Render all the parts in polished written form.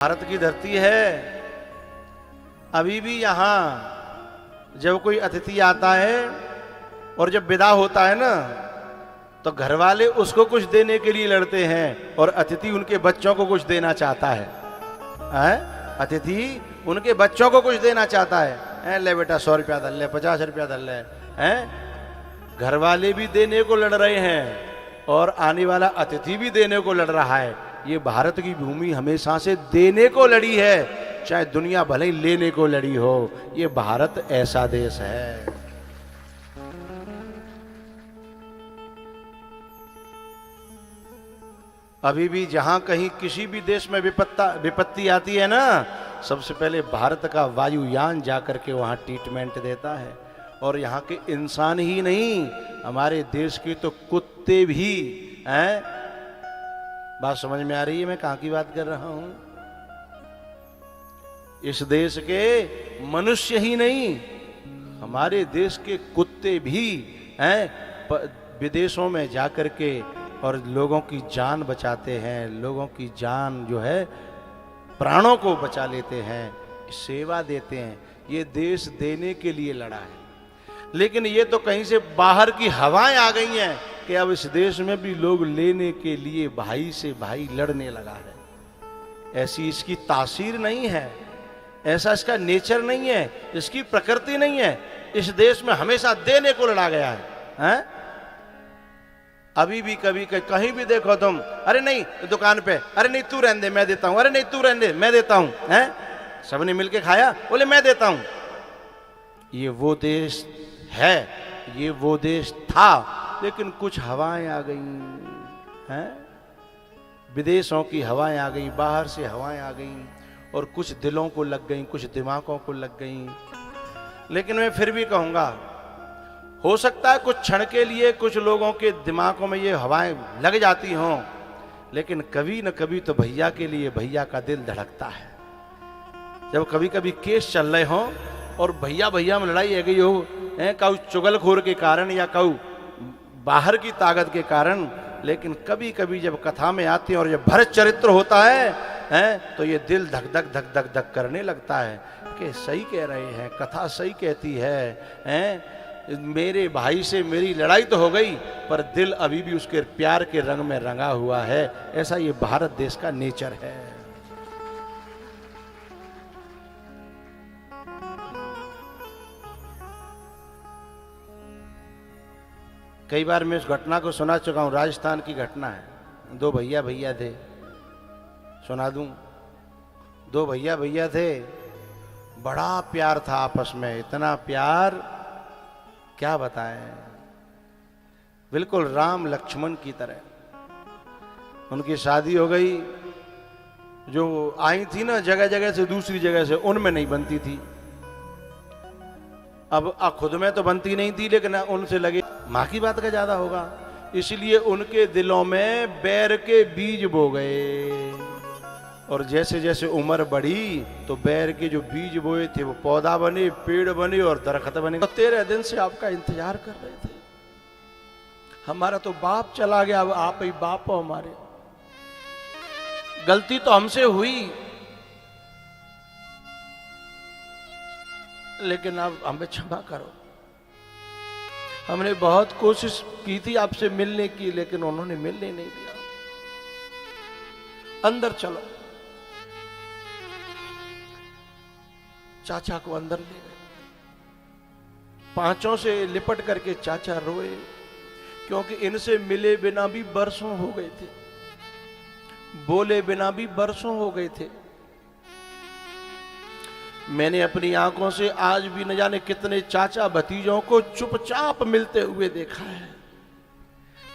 भारत की धरती है। अभी भी यहाँ जब कोई अतिथि आता है और जब विदा होता है ना, तो घर वाले उसको कुछ देने के लिए लड़ते हैं और अतिथि उनके बच्चों को कुछ देना चाहता है। अतिथि उनके बच्चों को कुछ देना चाहता है। ले बेटा 100 रुपया धर ले, 50 रुपया धर ले। घर वाले भी देने को लड़ रहे हैं और आने वाला अतिथि भी देने को लड़ रहा है। ये भारत की भूमि हमेशा से देने को लड़ी है, चाहे दुनिया भले ही लेने को लड़ी हो। ये भारत ऐसा देश है। अभी भी जहां कहीं किसी भी देश में विपत्ति आती है ना, सबसे पहले भारत का वायुयान जाकर के वहां ट्रीटमेंट देता है। और यहाँ के इंसान ही नहीं, हमारे देश के तो कुत्ते भी हैं। बात समझ में आ रही है मैं कहाँ की बात कर रहा हूं? इस देश के मनुष्य ही नहीं, हमारे देश के कुत्ते भी हैं, विदेशों में जाकर के और लोगों की जान बचाते हैं। लोगों की जान जो है, प्राणों को बचा लेते हैं, सेवा देते हैं। ये देश देने के लिए लड़ा है। लेकिन ये तो कहीं से बाहर की हवाएं आ गई हैं कि अब इस देश में भी लोग लेने के लिए भाई से भाई लड़ने लगा है। ऐसी इसकी तासीर नहीं है, ऐसा इसका नेचर नहीं है, इसकी प्रकृति नहीं है। इस देश में हमेशा देने को लड़ा गया है। अभी भी कभी कहीं भी देखो तुम, अरे नहीं दुकान पे, अरे नहीं तू रहने दे मैं देता हूं, अरे नहीं तू रहने दे मैं देता हूं। सबने मिलके खाया, बोले मैं देता हूं। ये वो देश है, ये वो देश था, लेकिन कुछ हवाएं आ गई हैं, विदेशों की हवाएं आ गई, बाहर से हवाएं आ गई और कुछ दिलों को लग गई, कुछ दिमागों को लग गई। लेकिन मैं फिर भी कहूंगा, हो सकता है कुछ क्षण के लिए कुछ लोगों के दिमागों में ये हवाएं लग जाती हों, लेकिन कभी न कभी तो भैया के लिए भैया का दिल धड़कता है। जब कभी कभी केस चल रहे हों और भैया भैया में लड़ाई है गई हो, काऊ चुगलखोर के कारण या काऊ बाहर की ताकत के कारण, लेकिन कभी कभी जब कथा में आते हैं और जब भरत चरित्र होता है तो ये दिल धक धक धक धक धक करने लगता है कि सही कह रहे हैं, कथा सही कहती है। मेरे भाई से मेरी लड़ाई तो हो गई, पर दिल अभी भी उसके प्यार के रंग में रंगा हुआ है। ऐसा ये भारत देश का नेचर है। कई बार मैं इस घटना को सुना चुका हूं, राजस्थान की घटना है। दो भैया भैया थे, सुना दूं। दो भैया भैया थे, बड़ा प्यार था आपस में, इतना प्यार क्या बताएं, बिल्कुल राम लक्ष्मण की तरह। उनकी शादी हो गई, जो आई थी ना जगह जगह से, दूसरी जगह से, उनमें नहीं बनती थी। अब खुद में तो बनती नहीं थी, लेकिन उनसे लगे माँ की बात का ज्यादा होगा, इसलिए उनके दिलों में बैर के बीज बो गए। और जैसे जैसे उम्र बढ़ी तो बैर के जो बीज बोए थे वो पौधा बने, पेड़ बने और दरख्त बने। तो 13 दिन से आपका इंतजार कर रहे थे। हमारा तो बाप चला गया, अब आप ही बाप हो हमारे। गलती तो हमसे हुई, लेकिन अब हमें क्षमा करो। हमने बहुत कोशिश की थी आपसे मिलने की, लेकिन उन्होंने मिलने नहीं दिया। अंदर चलो। चाचा को अंदर ले गए। पांचों से लिपट करके चाचा रोए, क्योंकि इनसे मिले बिना भी बरसों हो गए थे, बोले बिना भी बरसों हो गए थे। मैंने अपनी आंखों से आज भी न जाने कितने चाचा भतीजों को चुपचाप मिलते हुए देखा है।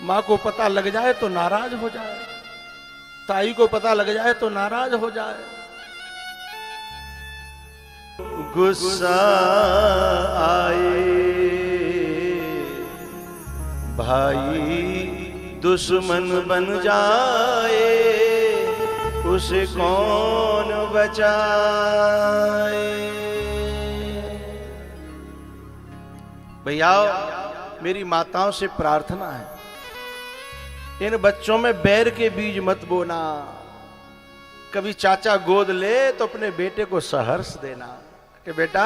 मां को पता लग जाए तो नाराज हो जाए, ताई को पता लग जाए तो नाराज हो जाए। गुस्सा आए भाई दुश्मन बन जाए, उसे कौन बचाए। भैया मेरी माताओं से प्रार्थना है, इन बच्चों में बैर के बीज मत बोना। कभी चाचा गोद ले तो अपने बेटे को सहर्ष देना कि बेटा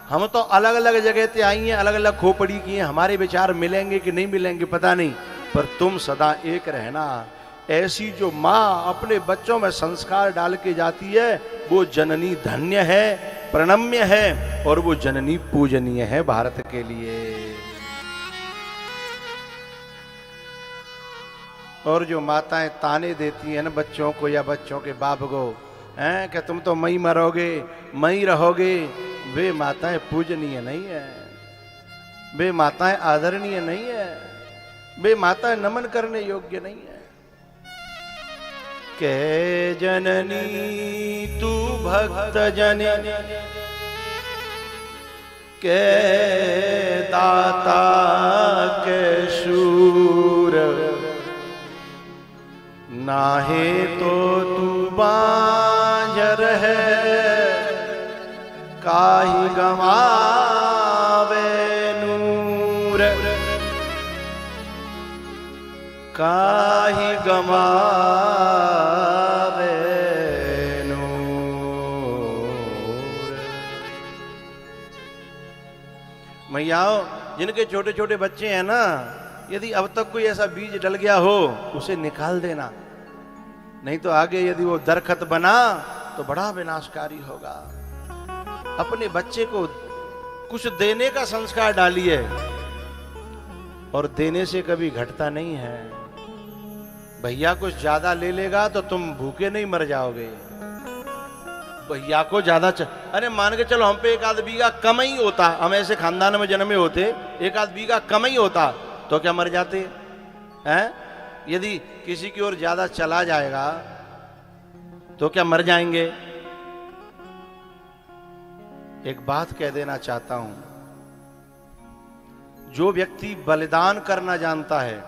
हम तो अलग अलग जगह से आई हैं, अलग अलग खोपड़ी की हैं, हमारे विचार मिलेंगे कि नहीं मिलेंगे पता नहीं, पर तुम सदा एक रहना। ऐसी जो माँ अपने बच्चों में संस्कार डाल के जाती है वो जननी धन्य है, प्रणम्य है, और वो जननी पूजनीय है भारत के लिए। और जो माताएं ताने देती हैं ना बच्चों को या बच्चों के बाप को, हैं कि तुम तो मई मरोगे मई रहोगे, वे माताएं पूजनीय नहीं है, वे माताएं आदरणीय नहीं है, वे माताएं नमन करने योग्य नहीं है। के जननी तू भक्त जननी, के दाता के शूर, नाहे तो तू बांझर है, काहि गवावे नूर, काहि गवावे नूर। मैयाओ जिनके छोटे छोटे बच्चे हैं ना, यदि अब तक कोई ऐसा बीज डल गया हो उसे निकाल देना, नहीं तो आगे यदि वो दरखत बना तो बड़ा विनाशकारी होगा। अपने बच्चे को कुछ देने का संस्कार डालिए, और देने से कभी घटता नहीं है। भैया कुछ ज्यादा ले लेगा तो तुम भूखे नहीं मर जाओगे। भैया को ज्यादा अरे मान के चलो हम पे एक आध बीघा कम ही होता, हम ऐसे खानदान में जन्मे होते, एक आध बीघा कम ही होता तो क्या मर जाते हैं? यदि किसी की ओर ज्यादा चला जाएगा तो क्या मर जाएंगे? एक बात कह देना चाहता हूं, जो व्यक्ति बलिदान करना जानता है,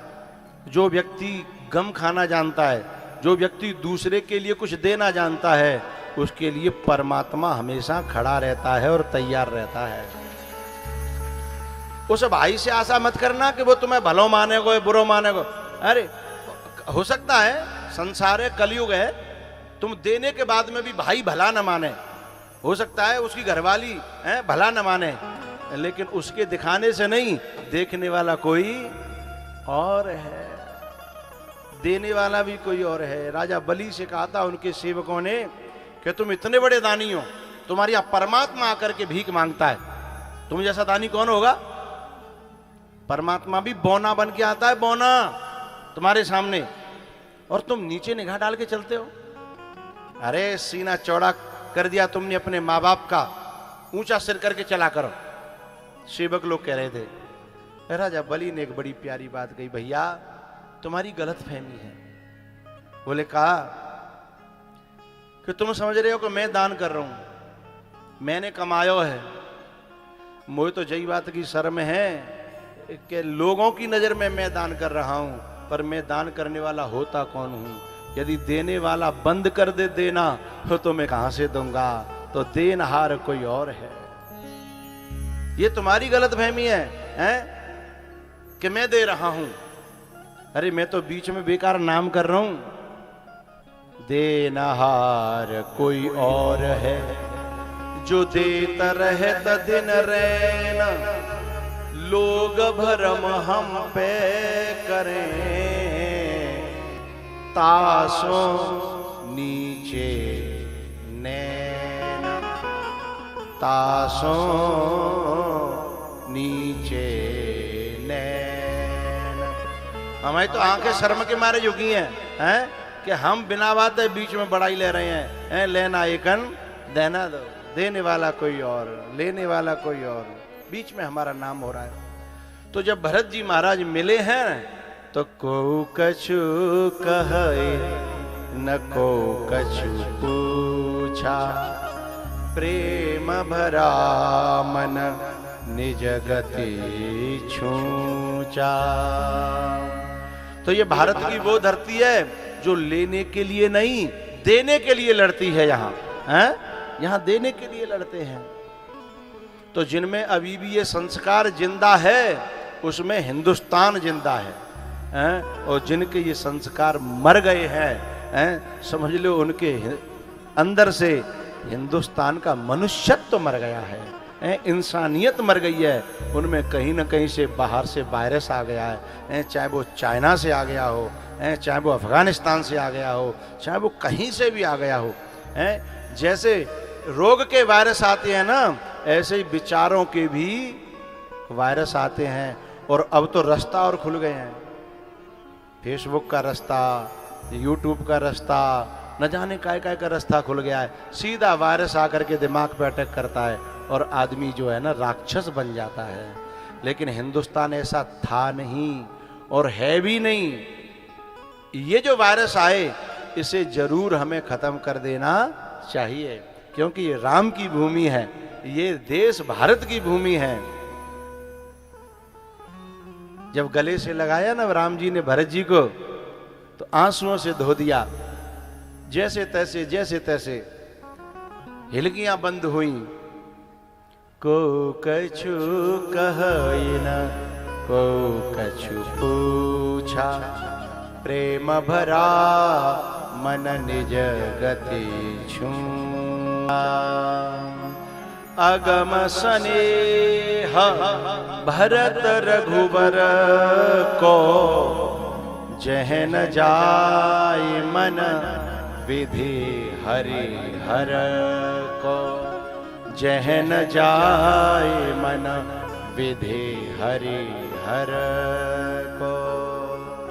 जो व्यक्ति गम खाना जानता है, जो व्यक्ति दूसरे के लिए कुछ देना जानता है, उसके लिए परमात्मा हमेशा खड़ा रहता है और तैयार रहता है। उस भाई से आशा मत करना कि वो तुम्हें भलो मानेगो या बुरो मानेगो। अरे हो सकता है संसार है, कलयुग है, तुम देने के बाद में भी भाई भला न माने, हो सकता है उसकी घरवाली है भला न माने, लेकिन उसके दिखाने से नहीं, देखने वाला कोई और है, देने वाला भी कोई और है। राजा बलि से कहा था उनके सेवकों ने कि तुम इतने बड़े दानी हो, तुम्हारे यहां परमात्मा आकर के भीख मांगता है, तुम जैसा दानी कौन होगा? परमात्मा भी बौना बन के आता है, बौना तुम्हारे सामने, और तुम नीचे निगाह डाल के चलते हो। अरे सीना चौड़ा कर दिया तुमने अपने माँ बाप का, ऊंचा सिर करके चला करो, सेवक लोग कह रहे थे। राजा बलि ने एक बड़ी प्यारी बात कही, भैया तुम्हारी गलत फहमी है। बोले कहा कि तुम समझ रहे हो कि मैं दान कर रहा हूं, मैंने कमायो है, मुझे तो यही बात की शर्म है कि लोगों की नजर में मैं दान कर रहा हूं, पर मैं दान करने वाला होता कौन हूं? यदि देने वाला बंद कर दे देना तो मैं कहां से दूंगा? तो देनहार कोई और है। ये तुम्हारी गलतफहमी है कि मैं दे रहा हूं। अरे मैं तो बीच में बेकार नाम कर रहा हूं। देनहार कोई और है, जो देता रहता दिन रैना, लोग भरम हम पे करें, तासों नीचे नैन, तासों नीचे नैन। हमारी तो आंखें शर्म के मारे झुकी हैं कि हम बिना बात बीच में बड़ाई ले रहे हैं। लेना एकन देना दो, देने वाला कोई और, लेने वाला कोई और, बीच में हमारा नाम हो रहा है। तो जब भरत जी महाराज मिले हैं तो को कछु कहे न को कछु पूछा, प्रेम भरा मन निज गति छूचा। तो ये भारत की वो धरती है जो लेने के लिए नहीं, देने के लिए लड़ती है। यहाँ देने के लिए लड़ते हैं। तो जिनमें अभी भी ये संस्कार जिंदा है उसमें हिंदुस्तान जिंदा है, और जिनके ये संस्कार मर गए हैं समझ लो उनके अंदर से हिंदुस्तान का मनुष्यत्व मर गया है, इंसानियत मर गई है। उनमें कहीं ना कहीं से बाहर से वायरस आ गया है, चाहे वो चाइना से आ गया हो, चाहे वो अफगानिस्तान से आ गया हो, चाहे वो कहीं से भी आ गया हो। जैसे रोग के वायरस आते हैं ना, ऐसे ही विचारों के भी वायरस आते हैं। और अब तो रास्ता और खुल गए हैं, फेसबुक का रास्ता, यूट्यूब का रास्ता, न जाने काय काय का रास्ता खुल गया है। सीधा वायरस आकर के दिमाग पे अटैक करता है और आदमी जो है ना राक्षस बन जाता है। लेकिन हिंदुस्तान ऐसा था नहीं और है भी नहीं। ये जो वायरस आए इसे जरूर हमें खत्म कर देना चाहिए, क्योंकि ये राम की भूमि है, ये देश भारत की भूमि है। जब गले से लगाया ना राम जी ने भरत जी को, तो आंसुओं से धो दिया, जैसे तैसे हिलकियां बंद हुई। को कछु कहि न को कछु पूछा, प्रेम भरा मन निज गति छूआ। अगम स्नेह भरत रघुबर को, जहन जाय मन विधि हरि हर को। जहन जाय मन विधि हरि हर को।